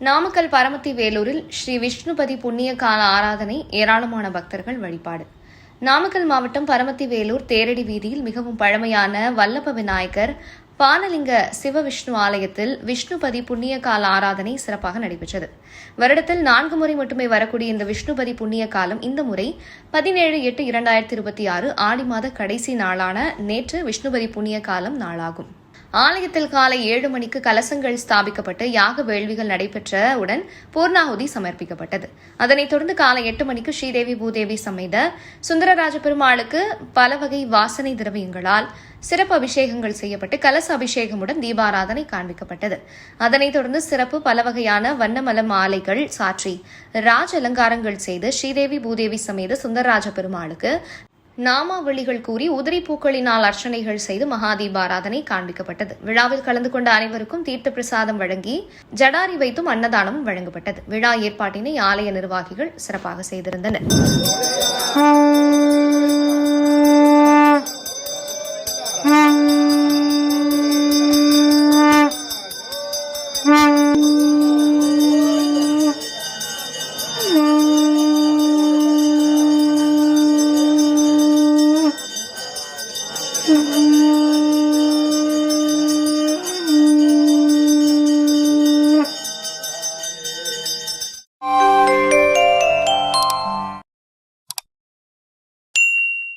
நாமக்கல் பரமத்தி வேலூரில் ஸ்ரீ விஷ்ணுபதி புண்ணிய கால ஆராதனை, ஏராளமான பக்தர்கள் வழிபாடு. நாமக்கல் மாவட்டம் பரமத்தி வேலூர் தேரடி வீதியில் மிகவும் பழமையான வல்லப விநாயகர் பானலிங்க சிவவிஷ்ணு ஆலயத்தில் விஷ்ணுபதி புண்ணிய கால ஆராதனை சிறப்பாக நடைபெற்றது. வருடத்தில் 4 முறை மட்டுமே வரக்கூடிய இந்த விஷ்ணுபதி புண்ணிய காலம் இந்த முறை 17/8/2026 ஆடி மாத கடைசி நாளான நேற்று விஷ்ணுபதி புண்ணிய காலம் நாளாகும். ஆலயத்தில் காலை 7 மணிக்கு கலசங்கள் ஸ்தாபிக்கப்பட்டு யாக வேள்விகள் நடைபெற்றவுடன் பூர்ணாகுதி சமர்ப்பிக்கப்பட்டது. அதனைத் தொடர்ந்து காலை 8 மணிக்கு ஸ்ரீதேவி பூதேவி சமேத சுந்தரராஜ பெருமாளுக்கு பல வகை வாசனை திரவியங்களால் சிறப்பு அபிஷேகங்கள் செய்யப்பட்டு கலச அபிஷேகமுடன் தீபாராதனை காண்பிக்கப்பட்டது. அதனைத் தொடர்ந்து சிறப்பு பல வகையான வண்ணமல மாலைகள் சாற்றி ராஜ அலங்காரங்கள் செய்து ஸ்ரீதேவி பூதேவி சமேத சுந்தரராஜ பெருமாளுக்கு நாமாவளிகள் கூறி உதிரி பூக்களினால் அர்ச்சனைகள் செய்து மகாதீபாராதனை காண்பிக்கப்பட்டது. விழாவில் கலந்து கொண்ட அனைவருக்கும் தீர்த்த பிரசாதம் வழங்கி ஜடாரி வைத்தும் அன்னதானமும் வழங்கப்பட்டது. விழா ஏற்பாட்டினை ஆலய நிர்வாகிகள் சிறப்பாக செய்திருந்தனர்.